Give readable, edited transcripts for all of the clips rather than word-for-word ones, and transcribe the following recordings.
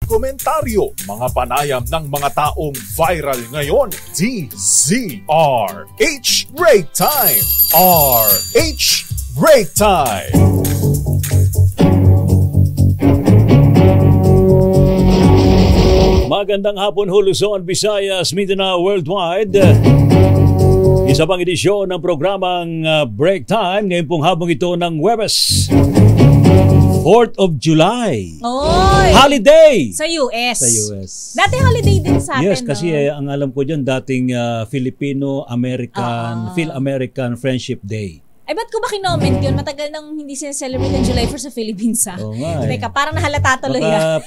komentaryo, mga panayam ng mga taong viral ngayon. DZRH Break Time! RH Break Time! Magandang hapon, Luzon, Visayas, Mindanao, Worldwide. Isa pang edisyon ng programang Break Time. Ngayon pong habang ito ng Huwebes, 4th of July. Oy! Holiday! Sa US. Sa US. Dati holiday din sa atin, Yes, kasi ang alam ko dyan, dating Filipino-American, Phil-American Friendship Day. Ay, ba't ko ba kinoment yun? Matagal nang hindi sineselebrate ng July 4 sa Philippines, ha? Oo nga eh. Teka, parang nahalata tuloy, ha?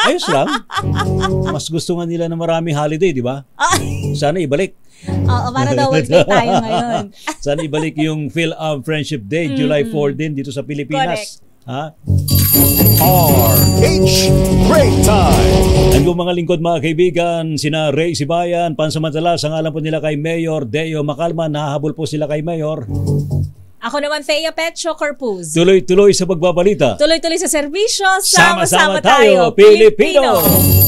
Ayos lang. Mas gusto nga nila na maraming holiday, di ba? Sana ibalik. Oo, para daw workday tayo ngayon. Sana ibalik yung Phil-Friendship Day, July 4 din dito sa Pilipinas. Correct. Ha? RH Break Time! Ang mga lingkod, mga kaibigan, sina Ray Sibayan, pansamantala, sa ngalan po nila kay Mayor Deo Macalman, nahahabol po sila kay Mayor. Ako naman, Thea Petro Corpuz. Tuloy-tuloy sa pagbabalita. Tuloy-tuloy sa serbisyo. Sama-sama tayo, Pilipino!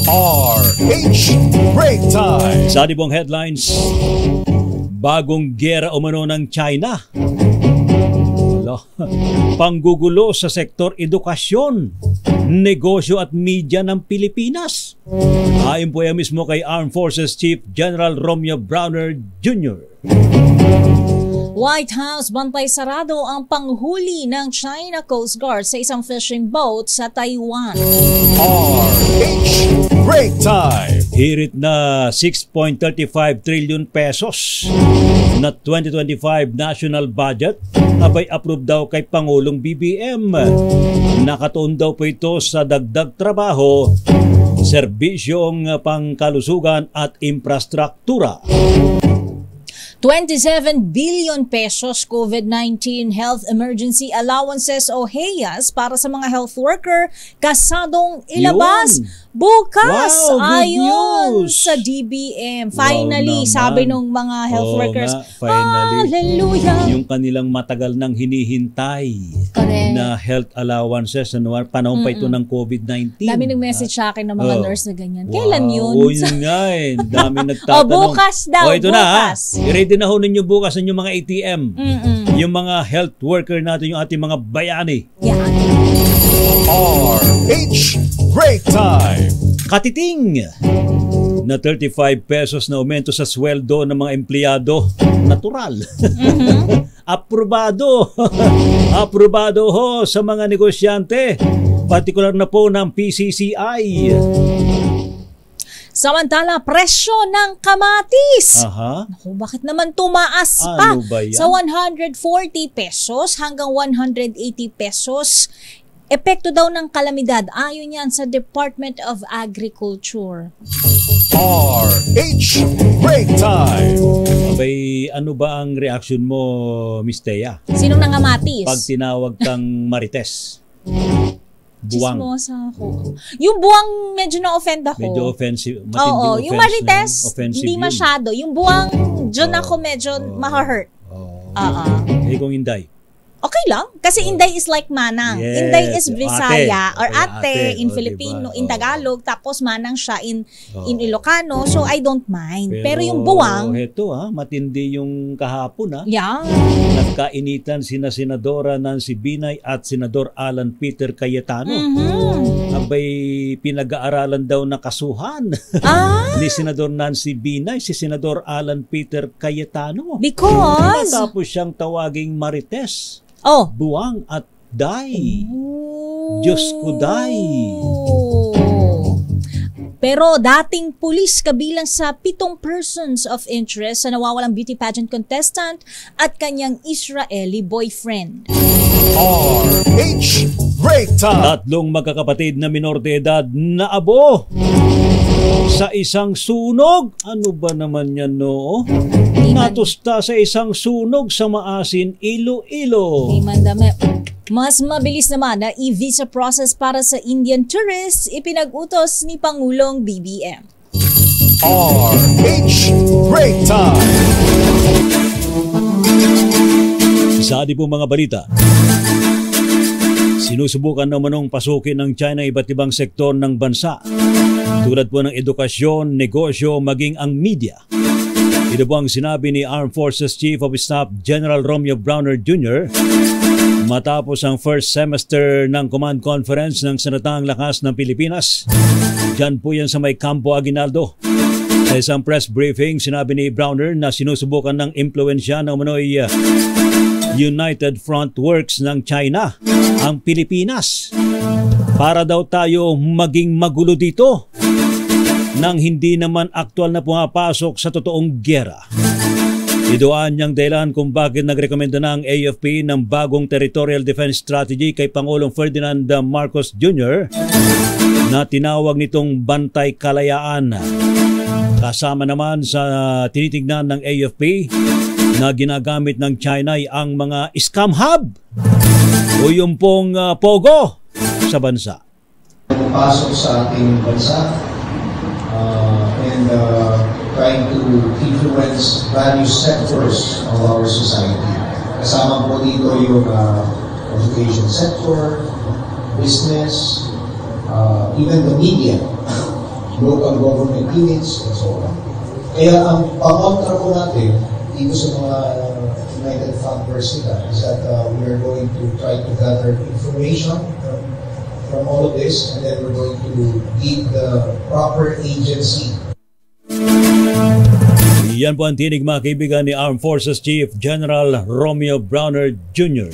RH Break Time! Sa ibang headlines, bagong giyera umano ng China. Panggugulo sa sektor edukasyon, negosyo at media ng Pilipinas. Ayon po yan mismo kay Armed Forces Chief General Romeo Browner Jr. White House, bantay sarado ang panghuli ng China Coast Guard sa isang fishing boat sa Taiwan. RH Break Time! Hirit na 6.35 trillion pesos na 2025 national budget abay approve daw kay Pangulong BBM. Nakatuon daw po ito sa dagdag trabaho, serbisyong pangkalusugan at infrastruktura. 27 billion pesos COVID-19 health emergency allowances o HEAS para sa mga health worker kasadong ilabas bukas. Wow, good ayon news sa DBM. Finally, wow, sabi nung mga health workers, finally, hallelujah. Yung kanilang matagal nang hinihintay na health allowances, panahon pa ito ng COVID-19. Dami nag-message sa akin ng mga nurse na ganyan. Kailan yun? Oo, yun nga eh. Dami nagtatanong. Bukas daw, ito bukas. Na, ready na ho ninyo bukas ang mga ATM. Yung mga health worker natin, yung ating mga bayani. Yan. RH Break Time! Katiting na 35 pesos na aumento sa sweldo ng mga empleyado. Natural. Aprobado. Aprobado ho sa mga negosyante. Partikular na po ng PCCI. Samantala, presyo ng kamatis. Naku, bakit naman tumaas pa sa 140 pesos hanggang 180 pesos? Epekto daw ng kalamidad. Ayon yan sa Department of Agriculture. RH Break Time! Abay, ano ba ang reaction mo, Miss Thea? Sinong nangamatis? Pag tinawag kang Marites. Buwang. Chismosa ako. Yung buwang medyo na-offend ako. Medyo offensive. Oo, yung Marites, hindi yun. Masyado. Yung buwang, dyan ako medyo ma-hurt. Kung Inday. Okay lang. Kasi Inday is like Manang. Yes. Inday is Visaya or ate in O, Filipino, diba? in Tagalog, tapos Manang siya in Ilocano. So I don't mind. Pero yung buwang, Heto matindi yung kahapon yeah. Nagkainitan sina Senadora Nancy Binay at Senador Alan Peter Cayetano. Abay, pinag-aaralan daw na kasuhan ni Senador Nancy Binay si Senador Alan Peter Cayetano. Because? Tapos siyang tawaging Marites. Buwang at Day. Diyos ko, Day. Pero dating pulis kabilang sa 7 persons of interest sa nawawalang beauty pageant contestant at kanyang Israeli boyfriend. RH Break Time! 3 magkakapatid na minor de edad na abo sa isang sunog. Ano ba naman yan, no? Natusta sa isang sunog sa Maasin, Iloilo. Mas mabilis naman na e-visa process para sa Indian tourists ipinag-utos ni Pangulong BBM. RH Break Time! Sa ating pong mga balita, Sinusubukan naman pasukin ng China iba't ibang sektor ng bansa tulad po ng edukasyon, negosyo, maging ang media. Ito po ang sinabi ni Armed Forces Chief of Staff General Romeo Browner Jr. matapos ang first semester ng Command Conference ng Sandatahang Lakas ng Pilipinas. Diyan po yan sa may Campo Aguinaldo. Sa isang press briefing, sinabi ni Browner na sinusubukan ng impluensya ng umano'y United Front Works ng China ang Pilipinas para daw tayo maging magulo dito nang hindi naman aktual na pumapasok sa totoong giyera. Idoan niyang dahilan kung bakit nagrekomenda na ang AFP ng bagong Territorial Defense Strategy kay Pangulong Ferdinand Marcos Jr. na tinawag nitong Bantay Kalayaan. Kasama naman sa tinitignan ng AFP na ginagamit ng China ay ang mga scam hub o yung pong pogo sa bansa. Pasok sa ating bansa and trying to influence various sectors of our society. Kasama po dito yung education sector, business, even the media, local government units, and so on. Kaya ang pang-contra po natin dito sa mga United Front Works nila is that we are going to try to gather information from all of this, and then we're going to give the proper agency. Yan po ang tinig mga kaibigan ni Armed Forces Chief General Romeo Browner Jr.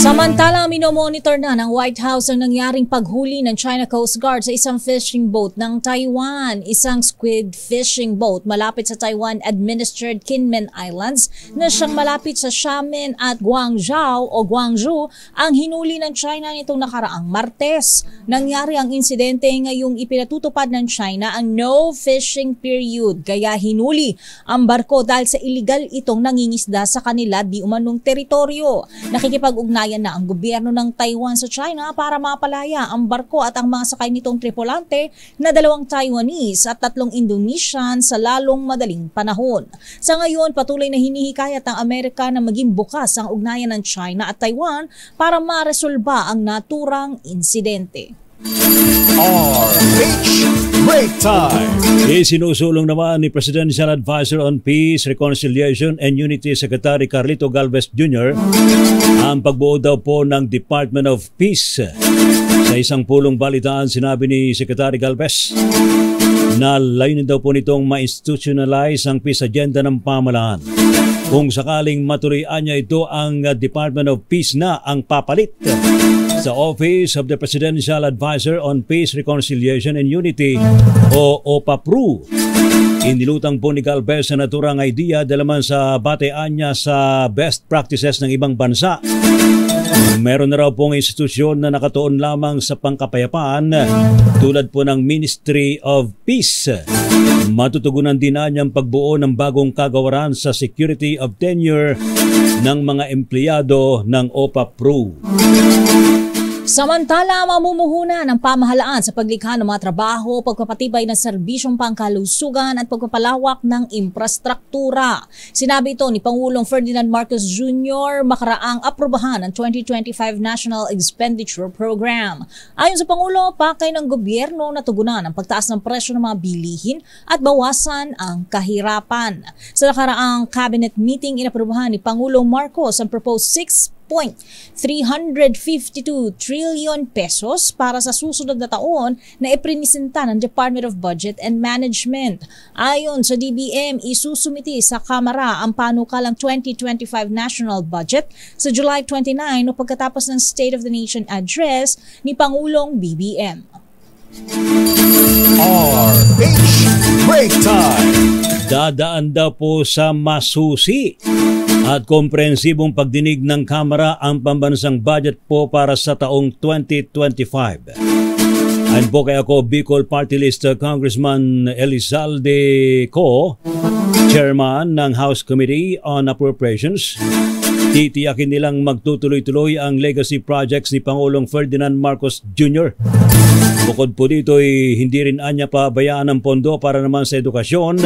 Samantala, minomonitor na ng White House ang nangyaring paghuli ng China Coast Guard sa isang fishing boat ng Taiwan. Isang squid fishing boat malapit sa Taiwan-administered Kinmen Islands na siyang malapit sa Xiamen at Guangzhou ang hinuli ng China nitong nakaraang Martes. Nangyari ang insidente ngayong ipinatutupad ng China ang no fishing period, kaya hinuli ang barko dahil sa illegal itong nangingisda sa kanila di umanong teritoryo. Nakikipag-ugnayan na ang gobyerno ng Taiwan sa China para mapalaya ang barko at ang mga sakay nitong tripulante na 2 Taiwanese at 3 Indonesian sa lalong madaling panahon. Sa ngayon, patuloy na hinihikayat ng Amerika na maging bukas ang ugnayan ng China at Taiwan para maresolba ang naturang insidente. RH Break Time. Isinusulong naman ni Presidential Advisor on Peace, Reconciliation and Unity Secretary Carlito Galvez Jr. ang pagbuo daw po ng Department of Peace. Sa isang pulong balitaan, sinabi ni Secretary Galvez na layunin daw po nitong ma-institutionalize ang peace agenda ng pamahalaan. Kung sakaling matuloyan niya ito, ang Department of Peace na ang papalit sa Office of the Presidential Advisor on Peace, Reconciliation and Unity o OPAPRU. Inilutang po ni Galvez na naturang idea dalaman sa batean niya sa best practices ng ibang bansa. Meron na raw pong institusyon na nakatuon lamang sa pangkapayapaan tulad po ng Ministry of Peace. Matutugunan din na niyang pagbuo ng bagong kagawaran sa security of tenure ng mga empleyado ng OPAPRU. Samantala, mamumuhunan ng pamahalaan sa paglikha ng mga trabaho, pagpapatibay ng serbisyong pangkalusugan at pagpapalawak ng infrastruktura. Sinabi ito ni Pangulong Ferdinand Marcos Jr. makaraang aprubahan ng 2025 National Expenditure Program. Ayon sa Pangulo, pakay ng gobyerno na tugunan ang pagtaas ng presyo ng mga bilihin at bawasan ang kahirapan. Sa nakaraang cabinet meeting, inaprubahan ni Pangulong Marcos ang proposed 6.352 trillion pesos para sa susunod na taon na iprinisenta ng Department of Budget and Management. Ayon sa DBM, isusumiti sa Kamara ang panukalang 2025 National Budget sa July 29 o pagkatapos ng State of the Nation Address ni Pangulong BBM. RH Break Time. Dadaan daw po sa masusi at komprehensibong pagdinig ng Kamara ang pambansang budget po para sa taong 2025. Ayon po kay ako, Bicol Party List Congressman Elizalde Co, Chairman ng House Committee on Appropriations, titiyakin nilang magtutuloy-tuloy ang legacy projects ni Pangulong Ferdinand Marcos Jr. Bukod po dito hindi rin anya pabayaan ng pondo para naman sa edukasyon,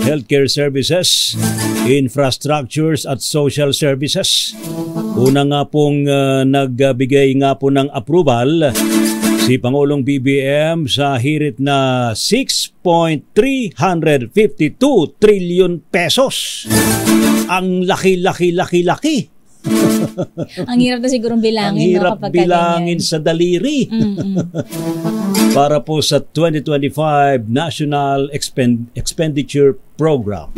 healthcare services, infrastructures at social services. Una nga pong nagbigay nga po ng approval si Pangulong BBM sa hirit na 6.352 trillion pesos. Ang laki. Ang hirap na sigurong bilangin. Ang hirap bilangin sa daliri. Para po sa 2025 National Expenditure Program.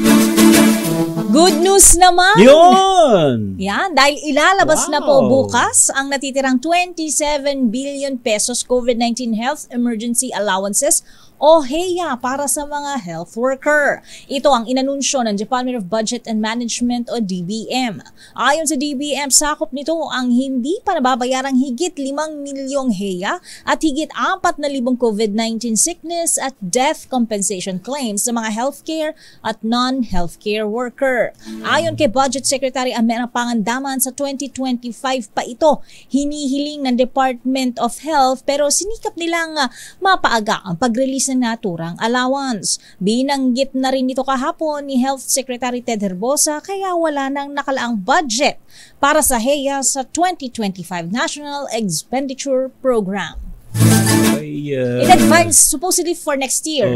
Good news naman! Yun! Yan, dahil ilalabas na po bukas ang natitirang 27 billion pesos COVID-19 Health Emergency Allowances o HEA para sa mga health worker. Ito ang inanunsyo ng Department of Budget and Management o DBM. Ayon sa DBM, sakop nito ang hindi pa nababayarang higit 5 milyong HEA at higit 4,000 COVID-19 sickness at death compensation claims sa mga healthcare at non-healthcare worker. Ayon kay Budget Secretary Amenang Pangandaman, sa 2025 pa ito hinihiling ng Department of Health pero sinikap nilang mapaaga ang pag-release ng naturang allowance. Binanggit na rin ito kahapon ni Health Secretary Ted Herbosa kaya wala nang nakalaang budget para sa HEA sa 2025 National Expenditure Program. In advance, supposedly for next year.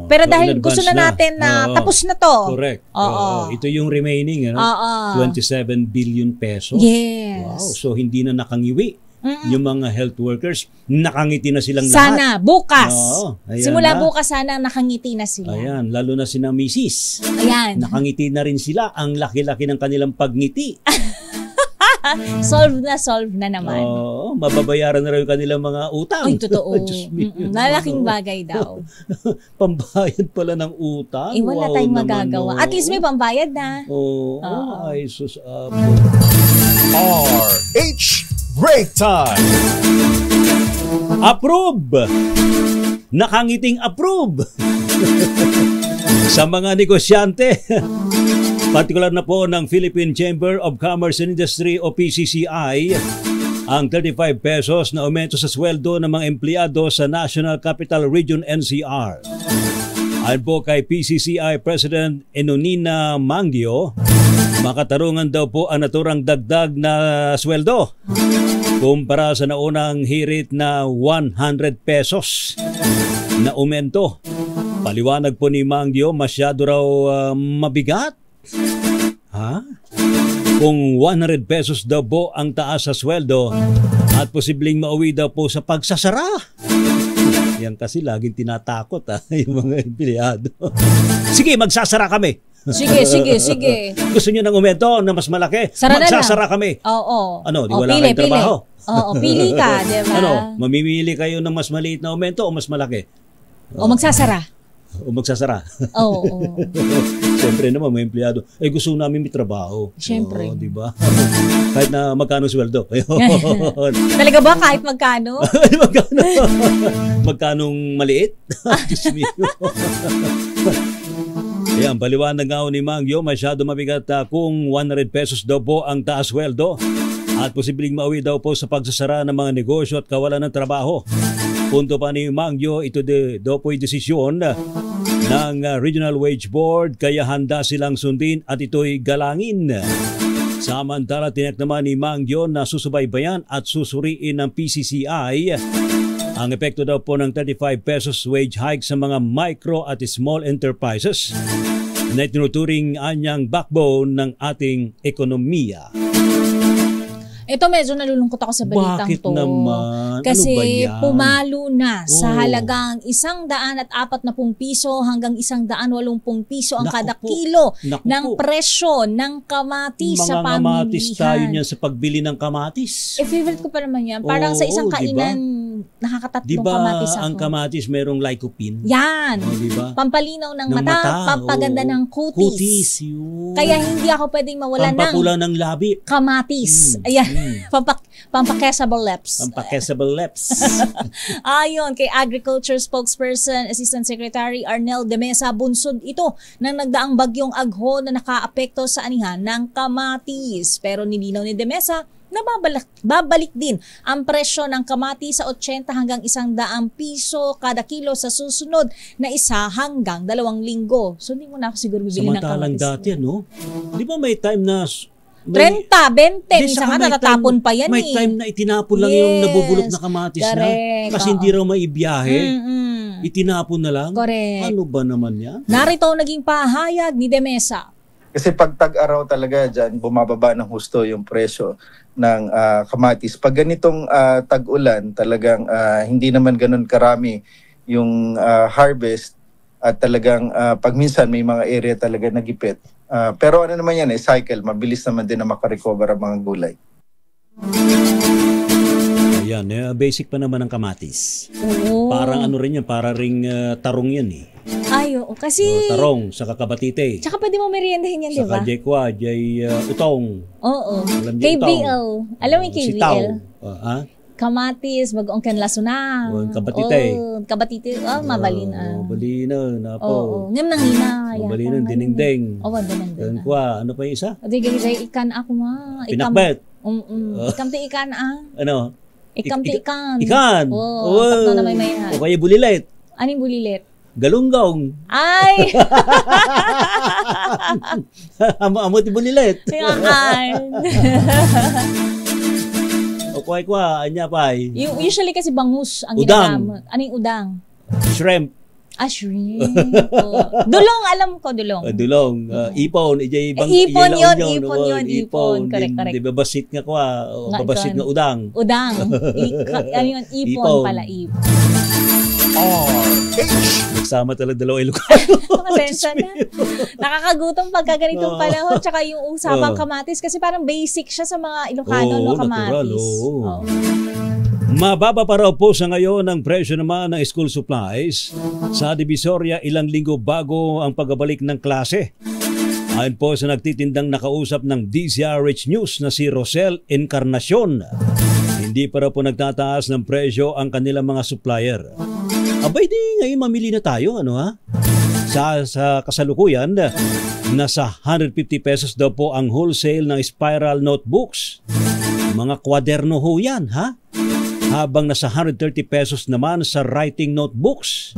Pero dahil gusto na natin na tapos na to. Correct. Ito yung remaining, 27 billion pesos. Yes. Wow, so hindi na nakangiwi. Yung mga health workers, nakangiti na silang lahat. Sana, bukas. Simula na. bukas sana nakangiti na sila. Ayan, lalo na sina Mrs. Ayan. Nakangiti na rin sila. Ang laki-laki ng kanilang pagngiti. solve na naman. Mababayaran na rin yung kanilang mga utang. Ay, totoo. Lalaking bagay daw. Pambayad pala ng utang. Wala tayong magagawa. At least may pambayad na. Ay, sus. RH Break Time! Approve! Nakangiting approve! Sa mga negosyante, partikular na po ng Philippine Chamber of Commerce and Industry o PCCI, ang 35 pesos na aumento sa sweldo ng mga empleyado sa National Capital Region NCR. Ayon po kay PCCI President Enonina Mangio, makatarungan daw po ang naturang dagdag na sweldo kumpara sa naunang hirit na 100 pesos na aumento. Paliwanag po ni Mangio, masyado raw mabigat. Kung 100 pesos daw po ang taas sa sweldo at posibleng mauwi daw po sa pagsasara. Yan kasi laging tinatakot yung mga empleyado. Sige, magsasara kami. Sige. Gusto niyo ng aumento na mas malaki? Magsasara kami. Oo. Ano, di wala kayong trabaho? Oo, pili ka, di ba? Ano, mamimili kayo ng mas maliit na aumento o mas malaki? O magsasara. Oo. Siyempre naman, may empleyado. Gusto namin may trabaho. Siyempre. Di ba? Kahit na magkano sweldo. Talaga ba kahit magkano? Magkanong maliit? Diyos mio. Ayan, paliwanag nga ni Mangio, masyado mabigat kung 100 pesos daw po ang taas sweldo at posibleng mauwi daw po sa pagsasara ng mga negosyo at kawalan ng trabaho. Punto pa ni Mangio, ito daw po yung desisyon ng Regional Wage Board kaya handa silang sundin at ito'y galangin. Samantala, tiyak naman ni Mangio na susubaybayan at susuriin ng PCCI ang epekto daw po ng 35 pesos wage hike sa mga micro at small enterprises na tinuturing anyang backbone ng ating ekonomiya. Ito medyo nalulungkot ako sa balitang Bakit to. naman? Kasi ano ba yan? pumalo na sa halagang 140 piso hanggang 180 piso ang kada kilo ng presyo ng kamatis sa pamilihan. Mga kamatis tayo niyan sa pagbili ng kamatis. Favorite ko pa naman yan. Parang sa isang kainan, nakakatatlong kamatis ako. Ang kamatis merong lycopene? Yan. Diba? Pampalinaw ng mata, pampaganda ng kutis. Yun. Kaya hindi ako pwedeng mawala pampapula ng labi. Kamatis. Ayan. Pampakesable lips. Ayon kay Agriculture Spokesperson, Assistant Secretary Arnel de Mesa, bunsod ito ng nagdaang bagyong Agho na nakaapekto sa anihan ng kamatis. Pero nilinaw ni de Mesa na babalik din ang presyo ng kamatis sa 80 hanggang 100 piso kada kilo sa susunod na 1 hanggang 2 linggo. So hindi mo na ako siguro bibili ng kamatis. Samantalang dati, no? Di ba may time na 30, 20, minsan nga natatapon pa yan May time na itinapon lang yung nabubulok na kamatis correct, na. Kasi hindi raw maibiyahe. Itinapon na lang. Correct. Ano ba naman yan? Narito ang naging pahayag ni Demesa. Kasi pag tag-araw talaga dyan, bumababa ng husto yung presyo ng kamatis. Pag ganitong tag-ulan, talagang hindi naman ganun karami yung harvest at talagang pag minsan may mga area talaga nagipit. Pero ano naman yan, cycle, mabilis naman din na makarecover ang mga gulay. Ayan, basic pa naman ang kamatis. Oo. Parang ano rin yan, para ring tarong yan eh. Ay, oo. Kasi... tarong, saka kabatite. Tsaka pwede mo meriendahin yan, di ba? Saka jekwa, utong. Oo. Alam niyo KBL. Alam mo yung KBL? Sitaw. Kamatis, bagoong kanlaso na. Kabatite. Kabatite. Mabalin na. Balina, napo. Oo. Ngam nang hina. Balina, dinengdeng. Oo, dinengdeng. Kankwa, ano pa yung isa? Sige, ikan ako ma. Pinakbet. Ikam ti ikan Ano? Ikam ti ikan. Ikan. Oo, tatlo na may mayan. O kaya bulilit. Aning bulilit? Galunggong. Ay! Amo ti bulilit. Ikan. O kwa, anya pay. Usually kasi bangus ang Udang. ginagamit. Aning udang? Shrimp. Shrimp. Dulong, alam ko, dulong. Dulong. Ipon. Ipon yun. Correct. Di ba basit nga kwa? Babasit nga udang. Udang. Ano yun? Ipon pala. Ipon. Nagsama talaga dalawa Ilocano. Pasensya na. Nakakagutom pagka ganitong panahon. Tsaka yung usapang kamatis. Kasi parang basic siya sa mga Ilocano, no, kamatis. Natural, Mababa pa raw po sa ngayon ang presyo naman ng school supplies sa Divisoria ilang linggo bago ang pagbabalik ng klase. Ayon po sa nagtitindang nakausap ng DZRH News na si Rosel Encarnacion, hindi pa raw po nagtataas ng presyo ang kanilang mga supplier. Abay di ngayon mamili na tayo, ano ha? Sa kasalukuyan, nasa 150 pesos daw po ang wholesale ng spiral notebooks. Mga kwaderno ho yan, ha? Habang nasa 130 pesos naman sa writing notebooks.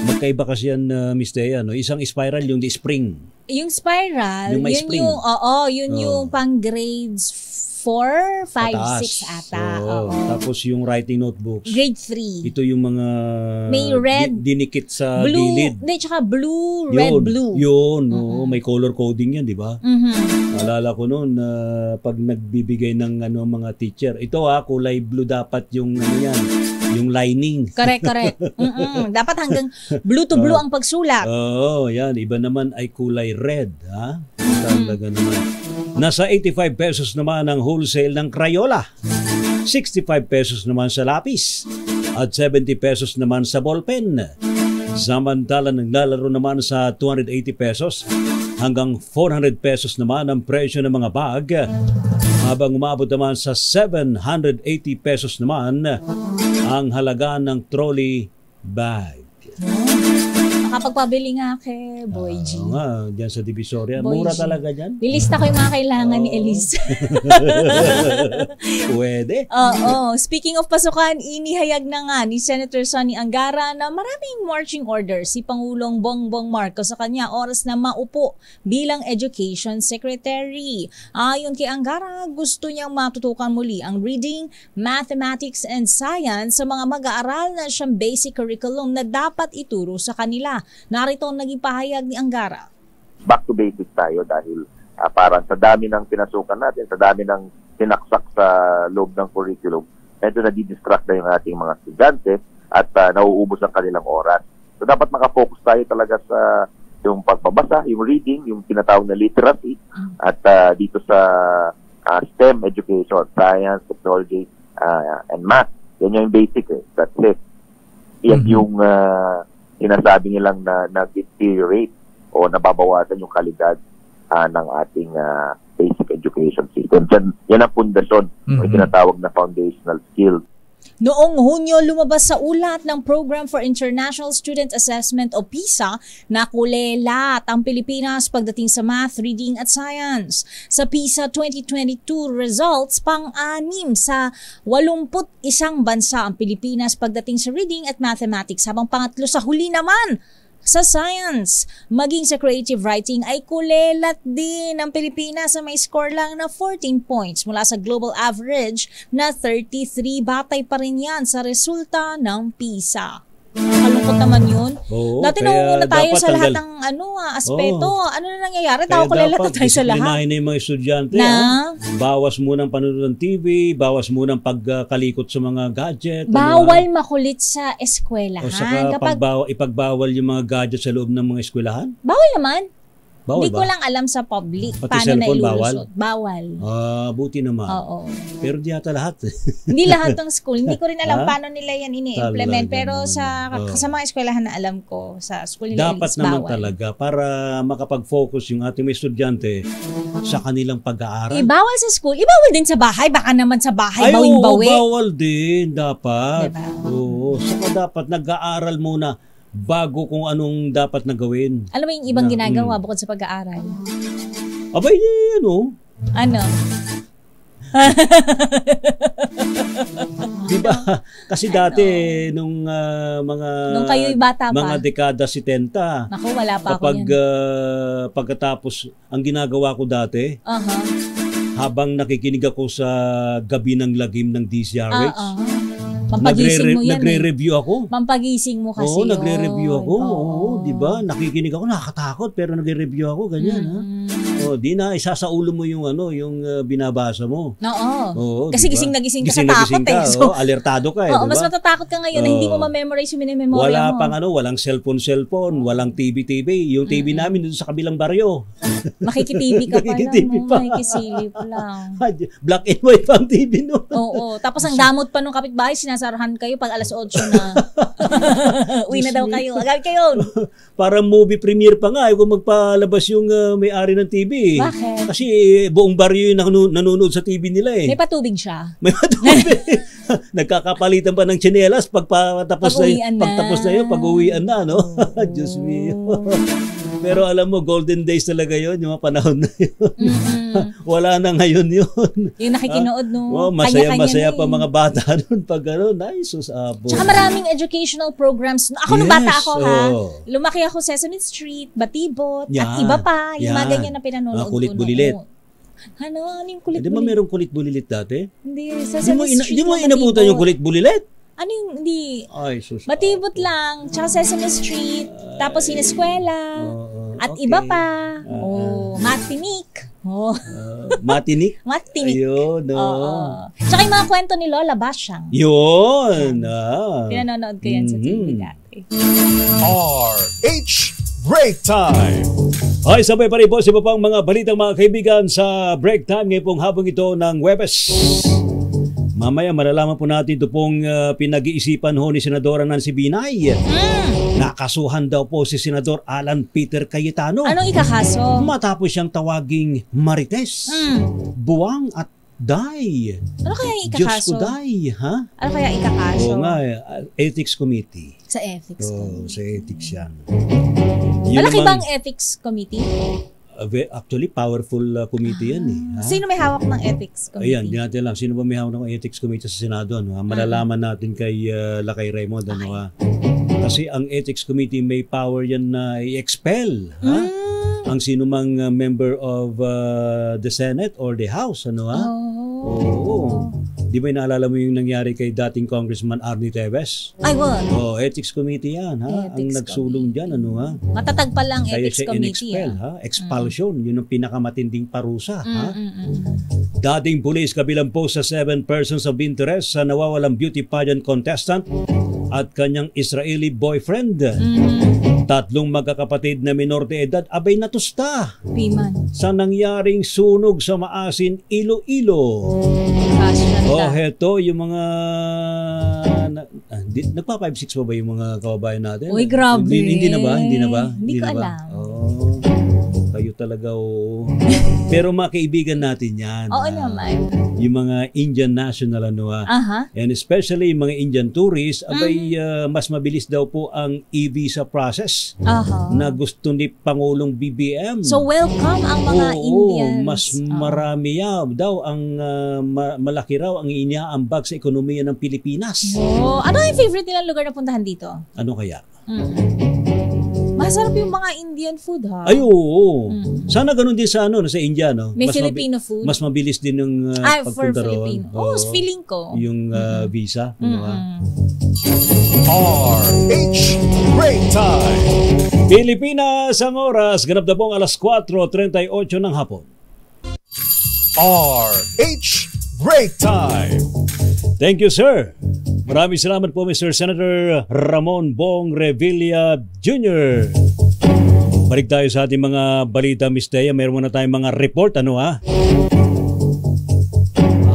Magkaiba kasi yan, Miss Dea, no? Isang spiral, yung di spring. Yung spiral, yung yun yung pang grades 4, 5, 6 ata. Tapos yung writing notebooks. Grade 3. Ito yung mga may red, dinikit sa blue, gilid. Hindi, tsaka blue, red, blue. Yun, may color coding yan, di ba? Alala ko noon, pag nagbibigay ng mga teacher, ito kulay blue dapat yung yung lining. Correct. Dapat hanggang blue to blue ang pagsulat. Yan. Iba naman ay kulay red, ha? Talaga naman. Nasa 85 pesos naman ang wholesale ng Crayola. 65 pesos naman sa lapis. At 70 pesos naman sa ballpen. Samantala naglalaro naman sa 280 pesos hanggang 400 pesos naman ang presyo ng mga bag. Habang umabot naman sa 780 pesos naman ang halaga ng trolley bag. Nakapagpabili nga kay Boy G. Diyan sa Divisoria. Boy Mura G. talaga dyan. Lilista ko yung mga kailangan ni Elise. Pwede. Speaking of pasukan, inihayag na nga ni Senator Sonny Angara na maraming marching orders si Pangulong Bongbong Marcos sa kanya oras na maupo bilang Education Secretary. Ayon kay Angara, gusto niyang matutukan muli ang reading, mathematics, and science sa mga mag-aaral na siyang basic curriculum na dapat ituro sa kanila. Narito ang naging pahayag ni Angara. Back to basics tayo dahil parang sa dami ng pinasukan natin, sa dami ng sinaksak sa loob ng curriculum, medyo nadidistract na yung ating mga estudyante at nauubos ang kanilang oras. So dapat makafocus tayo talaga sa yung pagbabasa, yung reading, yung tinatawag na literacy, at dito sa STEM education, science, technology, and math. Yan yung basic That's it. Yan yung sinasabi nilang na nag-deteriorate o nababawasan yung kalidad ng ating basic education system. Yan ang pundasyon, yung tinatawag na foundational skills. Noong Hunyo, lumabas sa ulat ng Program for International Student Assessment o PISA na kulelat ang Pilipinas pagdating sa math, reading at science. Sa PISA 2022 results, pang-anim sa 81 bansa ang Pilipinas pagdating sa reading at mathematics, habang pangatlo sa huli naman Sa science, maging sa creative writing ay kulelat din ang Pilipinas sa may score lang na 14 points mula sa global average na 33. Batay pa rin yan sa resulta ng PISA. Kalungkot naman yun. Dati nangunguna tayo sa lahat ng aspeto. Ano na nangyayari? Tao kulelat na tayo sa lahat. Kaya dapat na yung mga estudyante. Bawas muna ang panonood ng TV, bawas muna ang pagkalikot sa mga gadget. Bawal makulit sa eskwelahan. O saka ipagbawal yung mga gadget sa loob ng mga eskwelahan? Bawal naman. Bawal Hindi ko lang alam sa public pati paano na cellphone, ilulusot. Bawal. Buti naman. Oo. Pero di yata lahat. Hindi lahat ng school. Hindi ko rin alam paano nila yan ini-implement. Pero sa mga eskwelahan na alam ko, sa school nila dapat naman talaga para makapag-focus yung ating mga estudyante sa kanilang pag-aaral. Bawal sa school. Bawal din sa bahay. Baka naman sa bahay, bawing-bawi. Bawal din. Dapat. Diba? Oo. Saka dapat nag-aaral muna bago kung anong dapat na gawin. Alam mo yung ibang ginagawa bukod sa pag-aaral? Abay, Ano? Diba? Kasi dati, nung kayo'y bata pa. Mga dekada 70. Naku, wala pa ako yan. Pagkatapos, ang ginagawa ko dati, habang nakikinig ako sa Gabi ng Lagim ng DZRH, pampagising mo yan nagre-review ako. Pampagising mo kasi yun. Nagre-review ako. Di ba? Nakikinig ako, nakakatakot, pero nagre-review ako, ganyan. Di na, isasaulo mo yung binabasa mo. Oo. Kasi diba? gising na gising ka sa takot So, alertado ka diba? Mas matatakot ka ngayon na hindi mo ma-memorize yung minimemorya mo. Walang cellphone, walang TV. Yung TV namin dito sa kabilang baryo. Makiki-TV ka pa lang. Makikisilip lang. Black and white pang TV no. Oo. Tapos ang damot pa nung kapitbahay, sinasarahan kayo pag alas 8 na. Uwi na daw kayo. Agad kayo. Parang movie premiere pa nga kung magpalabas yung may-ari ng TV. Bakit? Kasi buong baryo yung nanonood sa TV nila eh. May patubig siya. May patubig. Nagkakapalitan pa ng tsinelas pagtapos na yun, pag-uwian na, no? Diyos mio. Pero alam mo, golden days talaga yun, yung mga panahon na yun. Wala na ngayon yun. Yung nakikinood, no? Masaya pa mga bata nun pag nice, abo. Tsaka maraming educational programs. Ako nung bata ako, lumaki ako Sesame Street, Batibot, at iba pa. Yung mga ganyan na pinanonood ko. Kulit bulilit. Ano yung kulit bulilit? Di ba merong kulit bulilit dati? Hindi, Sesame Street. Di mo inabutan yung kulit bulilit? Ano yung, hindi. Ay, sus. Batibot lang, tsaka Sesame Street, tapos sineskwela, at iba pa. Matinik. Matinik? Matinik. Ayun, Tsaka yung mga kwento ni Lola Basyang. Yun. Pinanonood ko yan sa TV dati. RH Break Time. Ay, sabay pa rin po sa iba pang mga balitang mga kaibigan sa Break Time ngayong pong habang ito ng Huwebes. Mamaya malalaman po natin ito pong pinag-iisipan ho ni Senadora Nancy Binay. Nakasuhan daw po si Senador Alan Peter Cayetano. Anong ikakaso? Matapos siyang tawaging Marites, Buwang at Day. Ano kaya ikakaso? Diyos ko, Day, ha? Ano kaya ikakaso? Oo nga, Ethics Committee. Sa Ethics Committee. Sa Ethics yan. Malaki bang Ethics Committee? Actually, powerful committee yan eh. Sino may hawak ng Ethics Committee? Ayan, natin lang. Sino ba may hawak ng Ethics Committee sa Senado? Malalaman natin kay Lakay Raymond. Kasi ang Ethics Committee may power yan na i-expel. Ang sino mang member of the Senate or the House. Oo. Di ba naalala mo yung nangyari kay dating Congressman Arnie Teves? Ay, what? Ethics Committee yan, ha? Ang nagsulong dyan, Matatag pa lang Ethics Committee. Kaya siya expulsion, yun ang pinakamatinding parusa, ha? Dating pulis kabilang po sa 7 persons of interest sa nawawalang beauty pageant contestant at kanyang Israeli boyfriend. 3 magkakapatid na minor de edad abay natusta sa nangyaring sunog sa Maasin, Iloilo. Heto yung mga nagpa 5-6 pa ba yung mga kababayan natin? Uy, grabe. Hindi na ba? Hindi ko alam. Kayo talaga, Pero mga kaibigan natin yan. Oo naman. Yung mga Indian national, and especially yung mga Indian tourists, abay mas mabilis daw po ang e-visa process na gusto ni Pangulong BBM. So welcome ang mga Indians. Mas marami daw ang malaki raw ang iniaambag sa ekonomiya ng Pilipinas. Ano yung favorite nilang lugar na puntahan dito? Ano kaya? Masarap yung mga Indian food, ha? Ay, oo. Sana ganun din sa sa India, no? May Filipino food. Mas mabilis din ng for pagpunta Filipino. roon. Feeling ko. Yung visa. RH Break Time. Pilipinas ang oras. Ganap na pong alas 4:38 ng hapon. RH Break Time. Thank you, sir. Maraming salamat po, Mr. Senator Ramon Bong Revilla Jr. Balik tayo sa ating mga balita, Miss Thea. Meron na tayong mga report,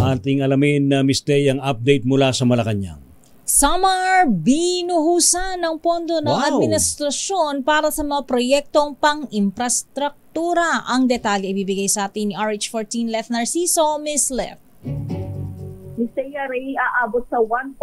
ating alamin, Miss Thea, ang update mula sa Malacanang. Samar, binuhusan ng pondo ng administrasyon para sa mga proyektong pang-infrastruktura. Ang detalye ibibigay sa atin ni RH14 Lef Narciso, Miss Lef. Ms. Thea Ray, aabot sa 1.4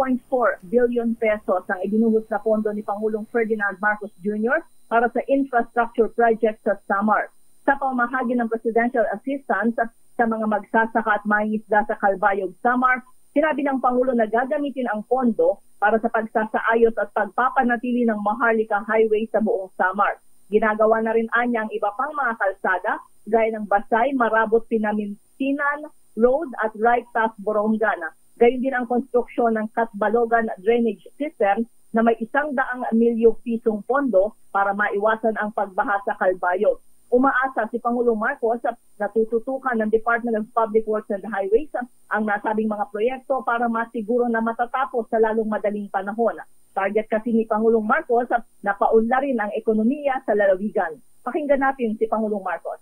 billion pesos ang ibinuhos na pondo ni Pangulong Ferdinand Marcos Jr. para sa infrastructure project sa Samar. Sa pamahagi ng presidential assistance sa mga magsasaka at mangingisda sa Calbayog, Samar, sinabi ng Pangulo na gagamitin ang pondo para sa pagsasaayos at pagpapanatili ng Maharlika Highway sa buong Samar. Ginagawa na rin anya ang iba pang mga kalsada gaya ng Basay, Marabot, Pinamintinan Road at Right Path, Borongan. Gayon din ang konstruksyon ng Katbalogan Drainage System na may 100 milyong pisong pondo para maiwasan ang pagbaha sa Calbayog. Umaasa si Pangulong Marcos na tututukan ng Department of Public Works and Highways ang nasabing mga proyekto para masiguro na matatapos sa lalong madaling panahon. Target kasi ni Pangulong Marcos na paunlarin ang ekonomiya sa lalawigan. Pakinggan natin si Pangulong Marcos.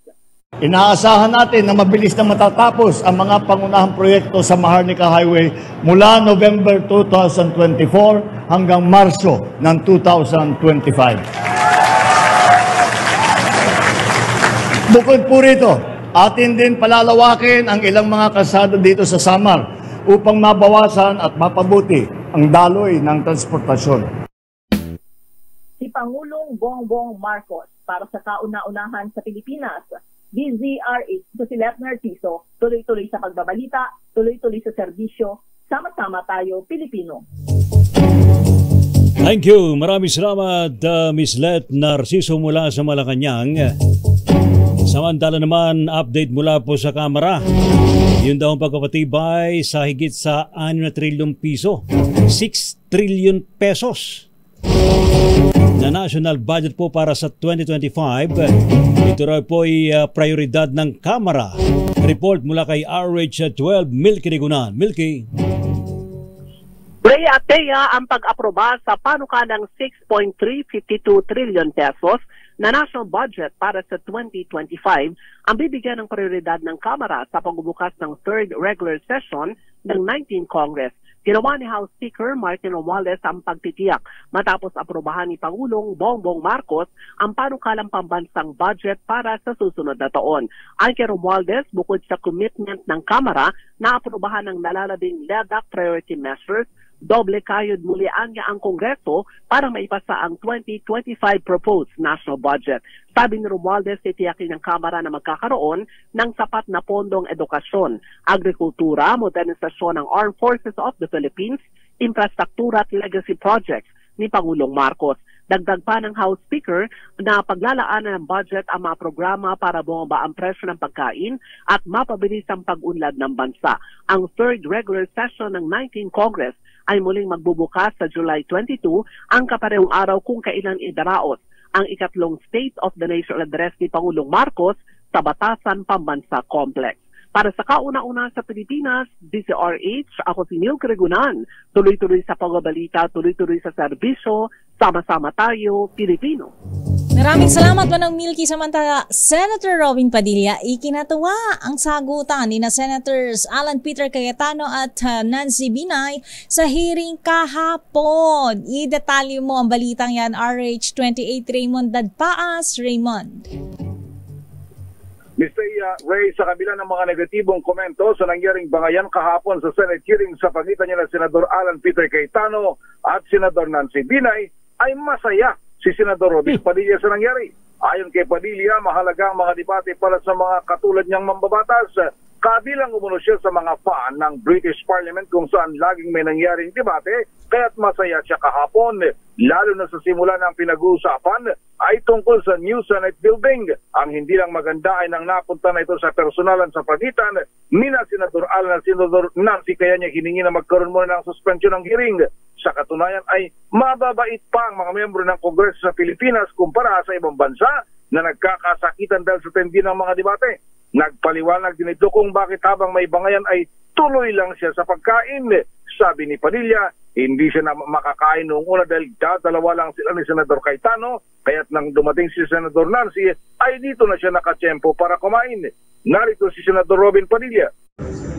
Inaasahan natin na mabilis na matatapos ang mga pangunahang proyekto sa Maharlika Highway mula November 2024 hanggang Marso ng 2025. Bukod po rito, atin din palalawakin ang ilang mga kalsada dito sa Samar upang mabawasan at mapabuti ang daloy ng transportasyon. Si Pangulong Bongbong Marcos para sa kauna-unahan sa Pilipinas. DZRH, ito si Lef Narciso, tuloy-tuloy sa pagbabalita, tuloy-tuloy sa serbisyo, sama-sama tayo, Pilipino. Thank you. Maraming salamat, Miss Lef Narciso mula sa Malacanang. Samantala naman, update mula po sa Kamara. Yun daw ang pagpapatibay sa higit sa 6 na trilyong piso. 6 trillion pesos. Na national budget po para sa 2025. Ito raw po ay prioridad ng Kamara. Report mula kay RH12 Milky Rigunan. Milky. Ray Atea ang pag-aproba sa panukalang 6.352 trillion pesos na national budget para sa 2025 ang bibigyan ng prioridad ng Kamara sa pagbubukas ng 3rd regular session ng 19th Congress. Ginawa ni House Speaker Martin Romualdez ang pagtitiyak matapos aprobahan ni Pangulong Bongbong Marcos ang panukalang pambansang budget para sa susunod na taon. Ayon kay Romualdez, bukod sa commitment ng Kamara na aprobahan ng nalalabing LEDAC priority measures, doble kayod mulian niya ang Kongreso para maipasa ang 2025 proposed national budget. Sabi ni Romualdez, titiyakin ng Kamara na magkakaroon ng sapat na pondong edukasyon, agrikultura, modernisasyon ng Armed Forces of the Philippines, infrastruktura at legacy projects ni Pangulong Marcos. Dagdag pa ng House Speaker na paglalaanan ng budget ang mga programa para bumaba ang presyo ng pagkain at mapabilis ang pag-unlad ng bansa. Ang 3rd regular session ng 19th Congress ay muling magbubukas sa July 22, ang kaparehong araw kung kailan idaraos ang ikatlong State of the Nation address ni Pangulong Marcos sa Batasan Pambansa Complex. Para sa kauna-una sa Pilipinas, DZRH, ako si Milky Rigunan. Tuloy-tuloy sa pagbabalita, tuloy-tuloy sa serbisyo, sama-sama tayo, Pilipino. Maraming salamat Manang Milky. Samantala, Senator Robin Padilla, ikinatuwa ang sagutan ni na Senators Alan Peter Cayetano at Nancy Binay sa hearing kahapon. I-detalye mo ang balitang yan, RH28 Raymond Dadpaas. Raymond. Mr. Ray, sa kabila ng mga negatibong komento sa nangyaring bangayan kahapon sa Senate hearing sa pagitan niya ng Senador Alan Peter Cayetano at Senador Nancy Binay, ay masaya si Senador Robin Padilla sa nangyari. Ayon kay Padilla, mahalaga ang mga debate para sa mga katulad niyang mambabatas. Kabilang umuno siya sa mga fan ng British Parliament kung saan laging may nangyaring debate, kaya't masaya siya kahapon, lalo na sa simula ng pinag-uusapan ay tungkol sa new Senate building. Ang hindi lang maganda ay nang napunta na ito sa personalan sa pagitan ni na Senador Alan at Senador Nancy, kaya niya hiningi na magkaroon muna ng suspension ng hearing. Sa katunayan ay mababait pa ang mga miyembro ng Kongreso sa Pilipinas kumpara sa ibang bansa na nagkakasakitan dahil sa tindi ng mga debate. Nagpaliwanag din ito kung bakit habang may bangayan ay tuloy lang siya sa pagkain. Sabi ni Padilla, hindi siya na makakain noong una dahil dalawa lang sila ni Senador Cayetano, kaya't nang dumating si Senador Nancy ay dito na siya nakatsyempo para kumain. Narito si Senador Robin Padilla.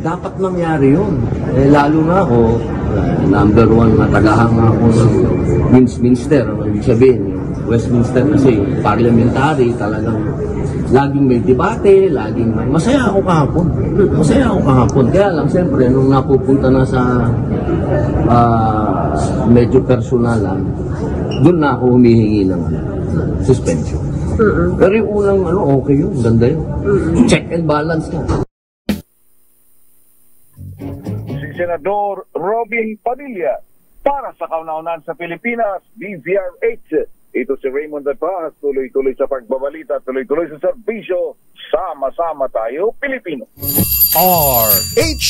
Dapat mangyari yun. Lalo na ako, number one, matagahanga ako ng Westminster. Ibig sabihin, Westminster kasi parliamentary, talagang laging may debate, laging may... Masaya ako kahapon. Kaya lang, siyempre, nung napupunta na sa medyo personalan, doon na ako humihingi ng suspension. Pero yung unang, okay yun, ganda yun. Check and balance ka. Si Senador Robin Padilla para sa kauna-unan sa Pilipinas, DZRH. Ito si Raymond Paz, tuloy-tuloy sa pagbabalita, tuloy-tuloy sa serbisyo. Sama-sama tayo, Pilipino. RH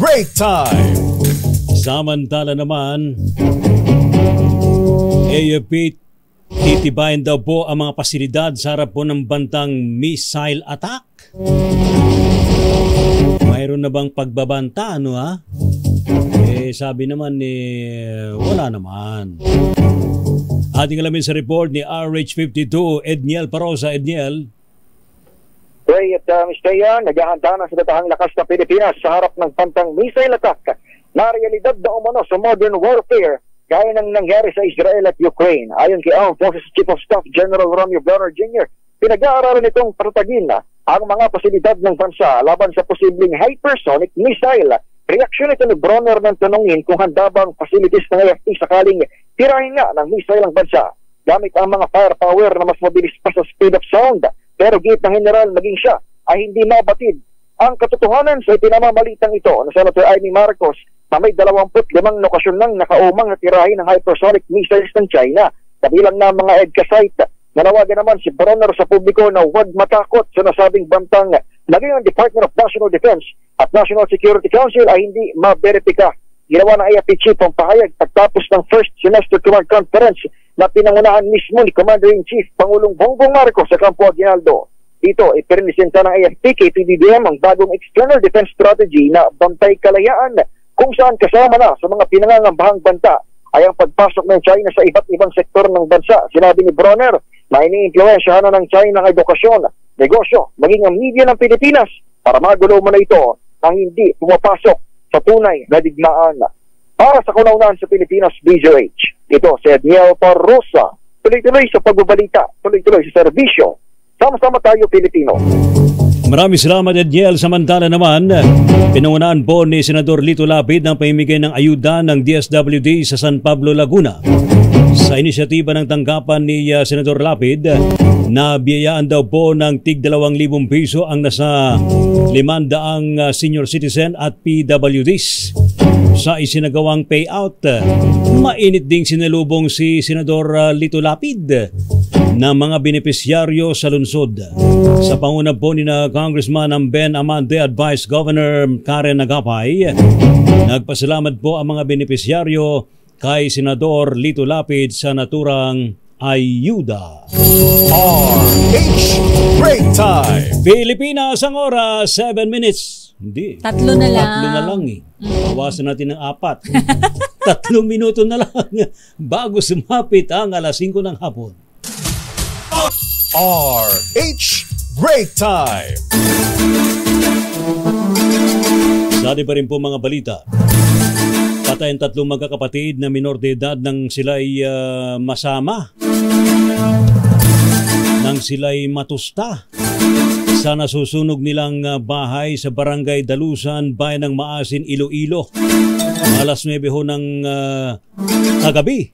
Break Time. Samantala naman, AFP titibayin daw po ang mga pasilidad sa harap po ng bantang missile attack. Mayroon na bang pagbabanta, sabi naman wala naman. Ating alamin sa report ni RH52, Edniel Parosa. Edniel. Ray at Mr. Yan, naghahanda na sa datahang lakas ng Pilipinas sa harap ng bantang missile attack na realidad na umano sa modern warfare gaya ng nangyari sa Israel at Ukraine. Ayon kay Armed Forces Chief of Staff General Romeo Brenner Jr., pinag-aaralan itong patagin ang mga pasilidad ng bansa laban sa posibleng hypersonic missile. Reaksyon ito ni Bronner nang tanungin kung handa ba ang facilities ng AFP sakaling tirahin nga ng missile ang bansa gamit ang mga firepower na mas mabilis pa sa speed of sound. Pero git ng general maging siya ay hindi mabatid ang katotohanan sa pinamamalitang ito na Senator Amy Marcos na may 25 lokasyon nang nakaumang na tirahin ng hypersonic missiles ng China. Kabilang na mga EDCA site. Nanawagan naman si Bronner sa publiko na huwag matakot sa nasabing bantang laging ang Department of National Defense at National Security Council ay hindi maberipika. Ginawa ng AFP Chief ang pahayag pagtapos ng First Semester Command Conference na pinangunahan mismo ni Commander-in-Chief Pangulong Bongbong Marcos sa Campo Aguinaldo. Dito, ipinisenta ng AFP kay PBBM ang bagong External Defense Strategy na Bantay Kalayaan kung saan kasama na sa mga pinangangambahang banta ay ang pagpasok ng China sa iba't ibang sektor ng bansa. Sinabi ni Bronner na iniimpluwensyahan na ng China ang edukasyon, negosyo, maging ang media ng Pilipinas para magulo mo na ito ang hindi pumapasok sa tunay na digmaan. Para sa kauna-unahan sa Pilipinas, BJH. Ito si Edniel Parosa. Tuloy-tuloy sa pagbabalita, tuloy-tuloy sa serbisyo. Sama-sama tayo, Pilipino. Maraming salamat, Edniel. Samantala naman, pinangunahan po ni Senador Lito Lapid ng pamimigay ng ayuda ng DSWD sa San Pablo, Laguna. Sa inisyatiba ng tanggapan ni Senador Lapid, nabiyayaan daw po ng tig 2,000 piso ang nasa 500 senior citizen at PWDs sa isinagawang payout. Mainit ding sinalubong si Senador Lito Lapid na mga benepisyaryo sa lungsod. Sa panguna po ni na Congressman Ben Amante at Vice Governor Karen Agapay, nagpasalamat po ang mga benepisyaryo kay Senador Lito Lapid sa naturang ayuda. RH Break Time. Pilipinas ang oras, 7 minutes. Hindi. 3 na lang. 3 na lang Bawasan natin ng 4. 3 minuto na lang bago sumapit ang alas 5 ng hapon. RH Break Time. Sali pa rin po mga balita. Patay ang 3 magkakapatid na minor de edad nang sila'y masama. Nang sila'y matusta sa nasusunog nilang bahay sa Barangay Dalusan, Bayan ng Maasin, Iloilo. Alas 9 ho ng kagabi.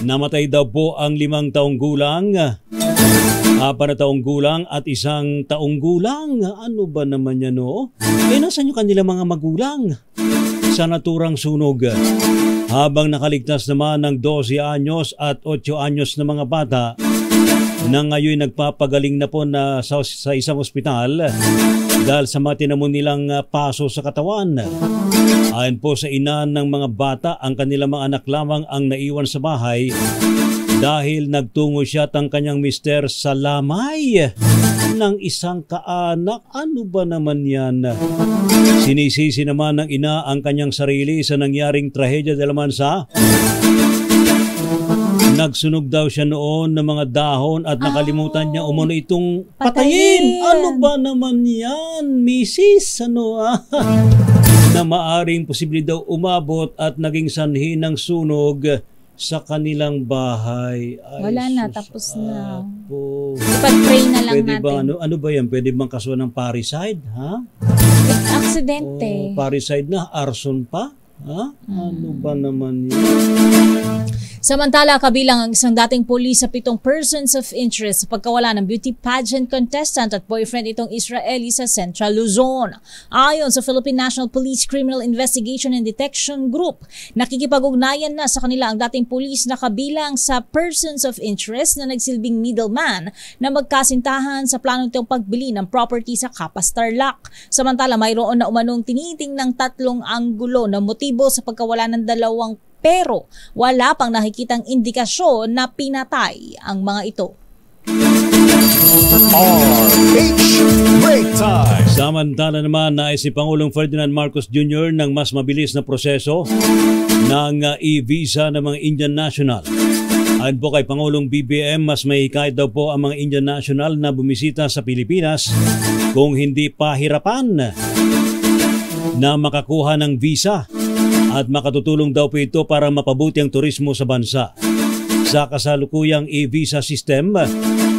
Namatay daw po ang 5 taong gulang, 4 na taong gulang at 1 taong gulang. Ano ba naman yan, no? Nasaan yung kanila mga magulang sa naturang sunog? Habang nakaligtas naman ng 12 anyos at 8 anyos na mga bata na ngayon nagpapagaling na po na sa isang ospital dahil sa matinamo nilang paso sa katawan. Ayon po sa ina ng mga bata, ang kanilang mga anak lamang ang naiwan sa bahay dahil nagtungo siya at ang kanyang mister sa lamay ng isang kaanak. Ano ba naman yan? Sinisisi naman ng ina ang kanyang sarili sa nangyaring trahedya dahil naman sa nagsunog daw siya noon ng mga dahon at nakalimutan niya umano itong patayin. Ano ba naman yan, misis? Ano na maaring posible daw umabot at naging sanhi ng sunog sa kanilang bahay. Ay, wala na, tapos na. Po. Ipag-pray na lang pwede natin. Ba, ano ba yan? Pwede bang kasuhan ng parricide? Ha? Aksidente. Parricide na? Arson pa? Ha? Ano ba naman yun? Samantala, kabilang ang isang dating pulis sa 7 persons of interest sa pagkawala ng beauty pageant contestant at boyfriend itong Israeli sa Central Luzon. Ayon sa Philippine National Police Criminal Investigation and Detection Group, nakikipag-ugnayan na sa kanila ang dating pulis na kabilang sa persons of interest na nagsilbing middleman na magkasintahan sa plano nitong pagbili ng property sa Capas, Tarlac. Samantala, mayroon na umanong tiniting ng 3 anggulo na motibo sa pagkawala ng 2 pero wala pang nakikitang indikasyon na pinatay ang mga ito. RH Break Time. Samantala naman nais si Pangulong Ferdinand Marcos Jr. ng mas mabilis na proseso ng e-visa ng mga Indian national. Ayon po kay Pangulong BBM, mas may hikayat daw po ang mga Indian national na bumisita sa Pilipinas kung hindi pahirapan na makakuha ng visa. At makatutulong daw po ito para mapabuti ang turismo sa bansa. Sa kasalukuyang e-visa system,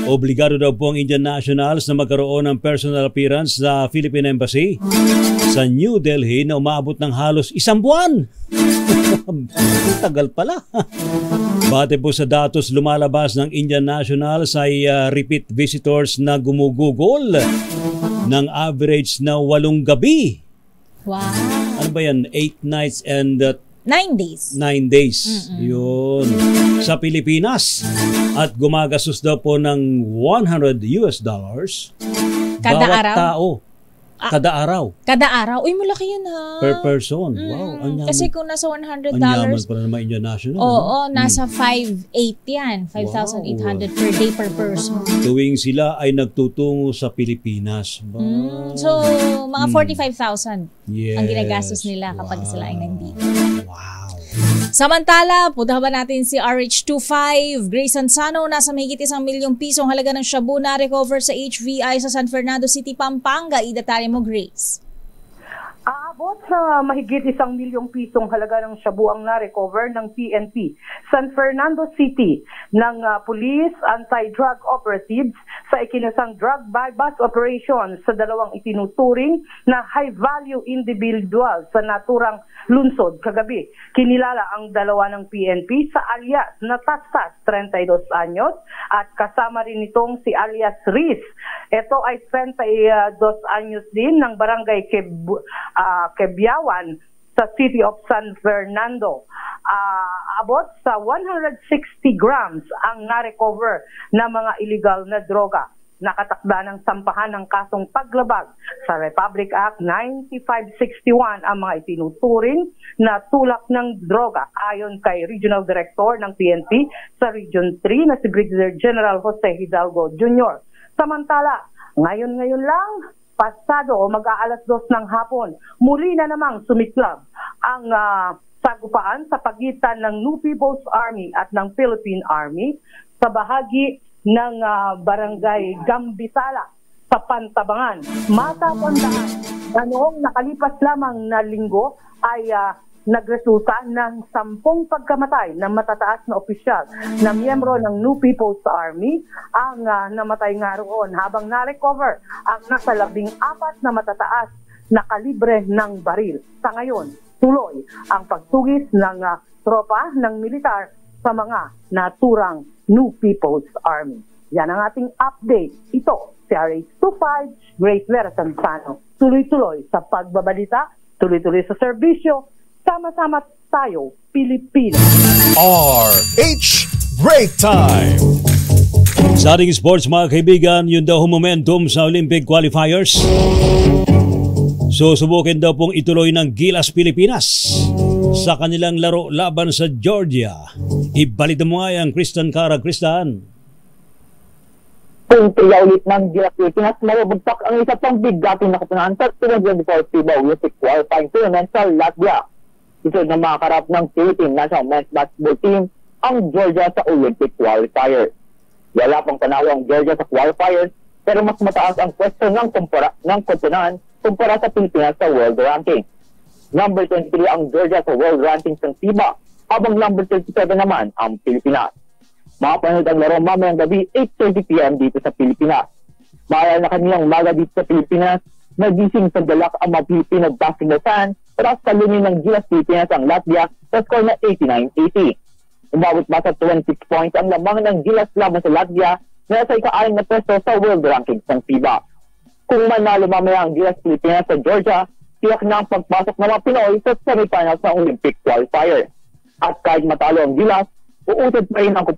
obligado daw po ang Indian nationals na magkaroon ng personal appearance sa Philippine Embassy sa New Delhi na umaabot ng halos 1 buwan. Tagal pala. Bate po sa datos lumalabas ng Indian nationals ay repeat visitors na gumugugol ng average na 8 gabi. Wow. Ano ba yan? 8 nights and 9 days. 9 days. Yun. Sa Pilipinas. At gumagastos daw po ng $100 kada bawat araw? tao. Kada araw. Kada araw? Uy, malaki yan ha. Per person. Wow. Ang yaman. Kasi kung nasa $100. Ang yaman pala naman Indian National. Oo, nasa 5,800 yan. 5,800 per day per person. Tuwing sila ay nagtutungo sa Pilipinas. So, mga 45,000 yes. ang ginagastos nila kapag sila ay nandito. Wow. Samantala, puntahan ba natin si RH25. Grace Ansano, nasa mahigit 1 milyong pisong halaga ng shabu na recover sa HVI sa San Fernando City, Pampanga. Idatali mo, Grace. Aabot sa mahigit 1 milyong pisong halaga ng shabu ang na-recover ng PNP San Fernando City ng Police Anti-Drug Operatives sa ikinasang drug bypass operation sa 2 itinuturing na high-value individual sa naturang lungsod kagabi. Kinilala ang 2 ng PNP sa alias na Tastas, 32 anyos, at kasama rin itong si alias Riz. Ito ay 32 anyos din ng barangay Quebiawan sa City of San Fernando. Abot sa 160 grams ang na-recover na mga illegal na droga. Nakatakda ng sampahan ng kasong paglabag sa Republic Act 9561 ang mga itinuturing na tulak ng droga ayon kay Regional Director ng PNP sa Region 3 na si Brigadier General Jose Hidalgo Jr. Samantala, ngayon lang, pasado o mag-aalas 2 ng hapon, muli na namang sumiklab ang sagupaan sa pagitan ng New People's Army at ng Philippine Army sa bahagi ng barangay Gambitala sa Pantabangan. Matapandaan na noong nakalipas lamang na linggo ay nagresulta ng 10 pagkamatay ng matataas na opisyal na miyembro ng New People's Army ang namatay nga roon habang na-recover ang nasa 14 na matataas na kalibre ng baril. Sa ngayon, tuloy ang pagtugis ng tropa ng militar sa mga naturang New People's Army. Yan ang ating update. Ito, si RH25, Grace Vera Sanzano. Tuloy-tuloy sa pagbabalita, tuloy-tuloy sa serbisyo, sama-sama tayo, Pilipinas. RH Break Time. Sa ating sports mga kaibigan, yun daw momentum sa Olympic qualifiers. Susubukin daw pong ituloy ng Gilas Pilipinas sa kanilang laro laban sa Georgia. Ibalita mo nga yan, Kristan Cara. Kristan. Kung tiya ulit ng Gilas Pilipinas, mababagsak ang isa pang bigating na kapunahan sa 2024 FIBA Olympic qualifying tournament sa Latvia. Isunod na makakarap ng Philippine National Men's Basketball Team ang Georgia sa Olympic qualifiers. Wala pang tanaw ang Georgia sa qualifiers, pero mas mataas ang pwesto ng komponahan kumpara sa Pilipinas sa world ranking. Number 23 ang Georgia sa world rankings ng FIBA, habang number 37 naman ang Pilipinas. Makapanood ang laro mamayang gabi 8:30 p.m. dito sa Pilipinas. Maalala na kanilang umaga dito sa Pilipinas, nagising sa galak ang mga Filipino basketball fans para talunin ng Gilas Pilipinas ang Latvia sa score na 89-80. Umabot pa sa 26 points ang lamang ng Gilas laban sa Latvia na sa ika-6 na pwesto sa world rankings ng FIBA. Kung manalo mamaya ang Gilas Pilipinas sa Georgia, tiyak na ang pagpasok ng mga Pinoy sa semifinals ng Olympic qualifier. At kahit matalo ang Gilas, uusad pa rin ang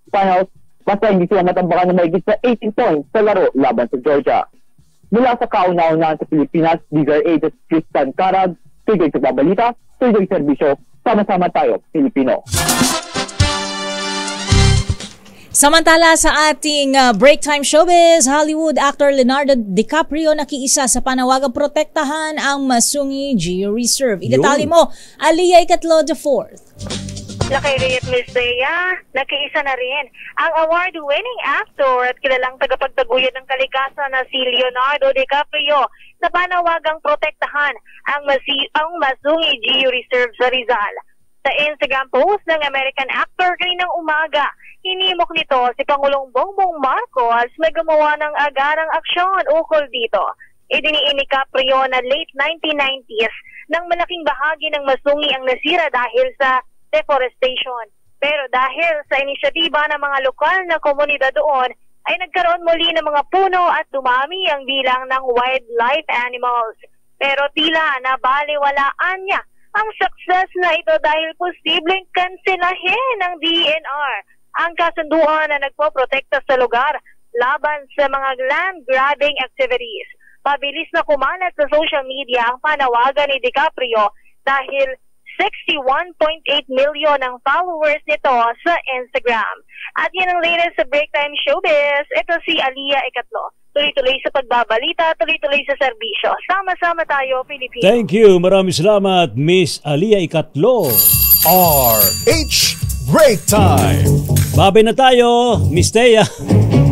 finals basta hindi sila matambakan na mahigit sa 18 points sa laro laban sa Georgia. Mula sa kauna-unahan sa Pilipinas, DZRA at Kristan Carag, tuloy sa babalita, tuloy sa serbisyo, sama-sama tayo, Pilipino. Samantala sa ating break time showbiz, Hollywood actor Leonardo DiCaprio nakiisa sa panawagang protektahan ang Masungi Geo-Reserve. Itatali mo, Aliyah Icatlo IV. Lakay Reyet Misdea, nakiisa na rin ang award-winning actor at kilalang tagapagtaguyod ng kalikasan na si Leonardo DiCaprio sa panawagang protektahan ang Masungi Geo-Reserve sa Rizal. Sa Instagram post ng American actor kaninang umaga, hinimok nito si Pangulong Bongbong Marcos na gumawa ng agarang aksyon ukol dito. Idiniin ni Caprio na late 1990s nang malaking bahagi ng Masungi ang nasira dahil sa deforestation. Pero dahil sa inisyatiba ng mga lokal na komunidad doon, ay nagkaroon muli ng mga puno at dumami ang bilang ng wildlife animals. Pero tila nabaliwalaan niya ang success na ito dahil posibleng kanselahin ng DENR ang kasunduan na nagpoprotekta sa lugar laban sa mga land grabbing activities. Pabilis na kumalat sa social media ang panawagan ni DiCaprio dahil 61.8 million ang followers nito sa Instagram. At yan ang latest sa Break Time Showbiz. Ito si Aliyah Icatlo. Tuloy-tuloy sa pagbabalita, tuloy-tuloy sa serbisyo. Sama-sama tayo, Pilipino. Thank you. Maraming salamat, Miss Aliyah Icatlo. RH Break Time. Babay na tayo, Miss Thea.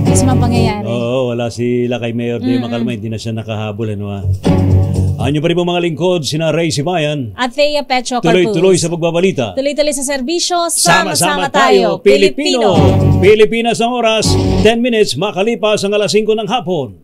Kasi mapangyayari. Oo, wala sila kay Mayor Di Makalma. Hindi na siya nakahabol. Anyo pa rin mga lingkod, sina Ray Sibayan. At Thea Pecho Carpus. Tuloy-tuloy sa pagbabalita. Tuloy-tuloy sa serbisyo. Sama-sama tayo, Pilipino. Pilipinas ang oras, 10 minutes makalipas ang alas 5 ng hapon.